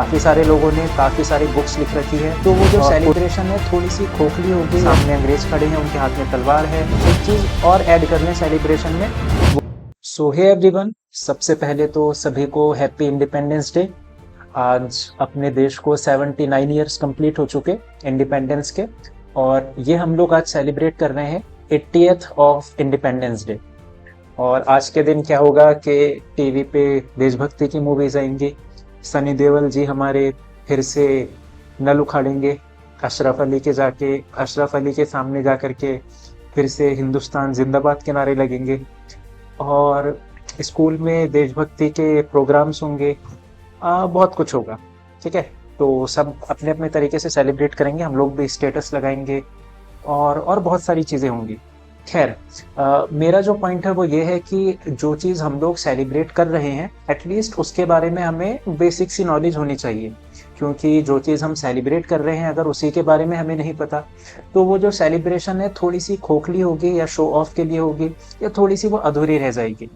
काफ़ी सारे लोगों ने काफ़ी सारी बुक्स लिख रखी है, तो वो जो सेलिब्रेशन है थोड़ी सी खोखली होगी। सामने अंग्रेज खड़े हैं, उनके हाथ में तलवार है। एक चीज़ और ऐड कर लें सेलिब्रेशन में। सो हे एवरीवन, सबसे पहले तो सभी को हैप्पी इंडिपेंडेंस डे। आज अपने देश को 79 ईयर्स कंप्लीट हो चुके इंडिपेंडेंस के, और ये हम लोग आज सेलिब्रेट कर रहे हैं 80th ऑफ इंडिपेंडेंस डे। और आज के दिन क्या होगा कि टीवी पे देशभक्ति की मूवीज आएंगी। सनी देओल जी हमारे फिर से नल उखाड़ेंगे, अशरफ अली के सामने जा करके फिर से हिंदुस्तान जिंदाबाद के नारे लगेंगे। और स्कूल में देशभक्ति के प्रोग्राम्स होंगे, बहुत कुछ होगा। ठीक है, तो सब अपने अपने तरीके से सेलिब्रेट करेंगे। हम लोग भी स्टेटस लगाएंगे और बहुत सारी चीज़ें होंगी। खैर, मेरा जो पॉइंट है वो ये है कि जो चीज़ हम लोग सेलिब्रेट कर रहे हैं एटलीस्ट उसके बारे में हमें बेसिक सी नॉलेज होनी चाहिए। क्योंकि जो चीज़ हम सेलिब्रेट कर रहे हैं अगर उसी के बारे में हमें नहीं पता तो वो जो सेलिब्रेशन है थोड़ी सी खोखली होगी, या शो ऑफ के लिए होगी, या थोड़ी सी वो अधूरी रह जाएगी।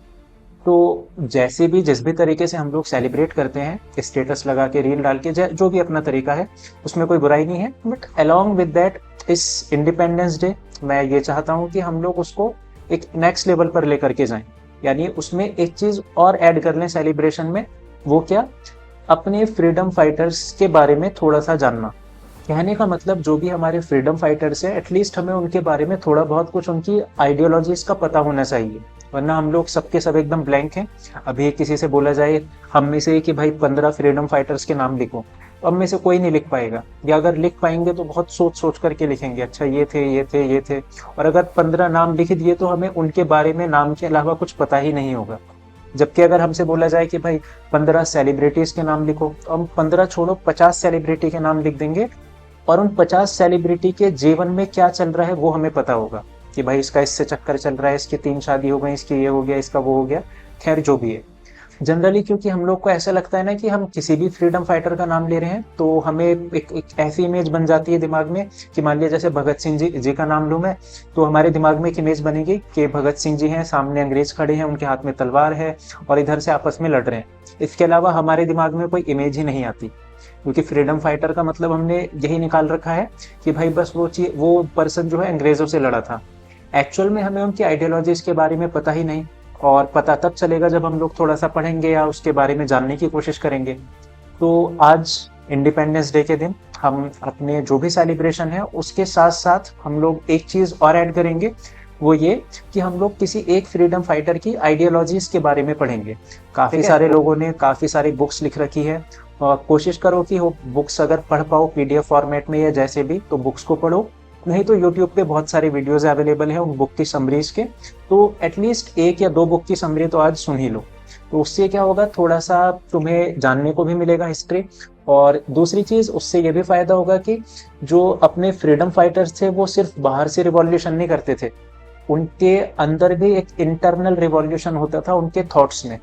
तो जैसे भी जिस भी तरीके से हम लोग सेलिब्रेट करते हैं, स्टेटस लगा के, रील डाल के, जो भी अपना तरीका है उसमें कोई बुराई नहीं है। बट अलोंग विद दैट इस इंडिपेंडेंस डे मैं ये चाहता हूँ कि हम लोग उसको एक नेक्स्ट लेवल पर लेकर के जाएं। यानी उसमें एक चीज़ और ऐड कर लें सेलिब्रेशन में। वो क्या? अपने फ्रीडम फाइटर्स के बारे में थोड़ा सा जानना। कहने का मतलब जो भी हमारे फ्रीडम फाइटर्स हैं एटलीस्ट हमें उनके बारे में थोड़ा बहुत कुछ उनकी आइडियोलॉजीज का पता होना चाहिए। वरना हम लोग सबके सब एकदम ब्लैंक हैं। अभी किसी से बोला जाए हम में से कि भाई 15 फ्रीडम फाइटर्स के नाम लिखो, तो हम में से कोई नहीं लिख पाएगा, या अगर लिख पाएंगे तो बहुत सोच सोच करके लिखेंगे, अच्छा ये थे ये थे ये थे। और अगर 15 नाम लिख दिए तो हमें उनके बारे में नाम के अलावा कुछ पता ही नहीं होगा। जबकि अगर हमसे बोला जाए कि भाई 15 सेलिब्रिटीज के नाम लिखो, तो हम 15 छोड़ो 50 सेलिब्रिटी के नाम लिख देंगे, और उन 50 सेलिब्रिटी के जीवन में क्या चल रहा है वो हमें पता होगा कि भाई इसका इससे चक्कर चल रहा है, इसकी 3 शादी हो गई, इसकी ये हो गया, इसका वो हो गया। खैर जो भी है, जनरली क्योंकि हम लोग को ऐसा लगता है ना कि हम किसी भी फ्रीडम फाइटर का नाम ले रहे हैं तो हमें एक ऐसी इमेज बन जाती है दिमाग में कि मान लिया जैसे भगत सिंह जी का नाम लूँ मैं, तो हमारे दिमाग में एक इमेज बनेगी कि भगत सिंह जी हैं, सामने अंग्रेज खड़े हैं, उनके हाथ में तलवार है और इधर से आपस में लड़ रहे हैं। इसके अलावा हमारे दिमाग में कोई इमेज ही नहीं आती, क्योंकि फ्रीडम फाइटर का मतलब हमने यही निकाल रखा है कि भाई बस वो पर्सन जो है अंग्रेजों से लड़ा था। एक्चुअल में हमें उनकी आइडियोलॉजीज के बारे में पता ही नहीं, और पता तब चलेगा जब हम लोग थोड़ा सा पढ़ेंगे या उसके बारे में जानने की कोशिश करेंगे। तो आज इंडिपेंडेंस डे के दिन हम अपने जो भी सेलिब्रेशन है उसके साथ साथ हम लोग एक चीज और ऐड करेंगे, वो ये कि हम लोग किसी एक फ्रीडम फाइटर की आइडियोलॉजीज के बारे में पढ़ेंगे। काफी सारे लोगों ने काफी सारी बुक्स लिख रखी है, और कोशिश करो कि वो बुक्स अगर पढ़ पाओ पीडीएफ फॉर्मेट में या जैसे भी, तो बुक्स को पढ़ो। नहीं तो यूट्यूब पे बहुत सारे वीडियोस अवेलेबल है उन बुक की समरीज के, तो एटलीस्ट 1 या 2 बुक की समरी तो आज सुन ही लो। तो उससे क्या होगा, थोड़ा सा तुम्हें जानने को भी मिलेगा हिस्ट्री। और दूसरी चीज उससे ये भी फायदा होगा कि जो अपने फ्रीडम फाइटर्स थे वो सिर्फ बाहर से रिवॉल्यूशन नहीं करते थे, उनके अंदर भी एक इंटरनल रिवॉल्यूशन होता था उनके थॉट्स में।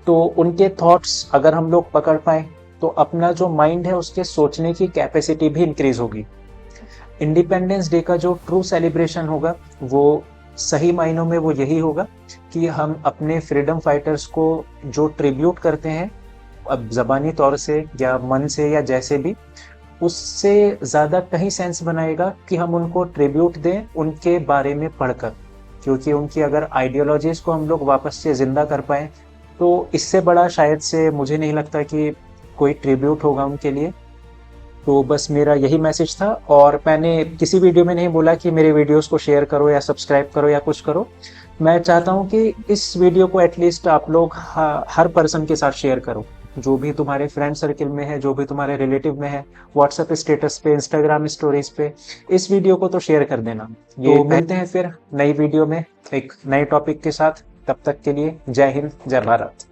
तो उनके थॉट्स अगर हम लोग पकड़ पाए तो अपना जो माइंड है उसके सोचने की कैपेसिटी भी इंक्रीज होगी। इंडिपेंडेंस डे का जो ट्रू सेलिब्रेशन होगा वो सही मायनों में वो यही होगा कि हम अपने फ्रीडम फाइटर्स को जो ट्रिब्यूट करते हैं, अब जबानी तौर से या मन से या जैसे भी, उससे ज़्यादा कहीं सेंस बनाएगा कि हम उनको ट्रिब्यूट दें उनके बारे में पढ़कर। क्योंकि उनकी अगर आइडियोलॉजीज को हम लोग वापस से जिंदा कर पाएँ तो इससे बड़ा शायद से मुझे नहीं लगता कि कोई ट्रिब्यूट होगा उनके लिए। तो बस मेरा यही मैसेज था, और मैंने किसी वीडियो में नहीं बोला कि मेरे वीडियोस को शेयर करो या सब्सक्राइब करो या कुछ करो। मैं चाहता हूँ कि इस वीडियो को एटलीस्ट आप लोग हर पर्सन के साथ शेयर करो, जो भी तुम्हारे फ्रेंड सर्कल में है, जो भी तुम्हारे रिलेटिव में है, व्हाट्सएप स्टेटस पे, इंस्टाग्राम स्टोरीज पे इस वीडियो को तो शेयर कर देना। तो मिलते हैं फिर नई वीडियो में एक नए टॉपिक के साथ। तब तक के लिए जय हिंद, जय भारत।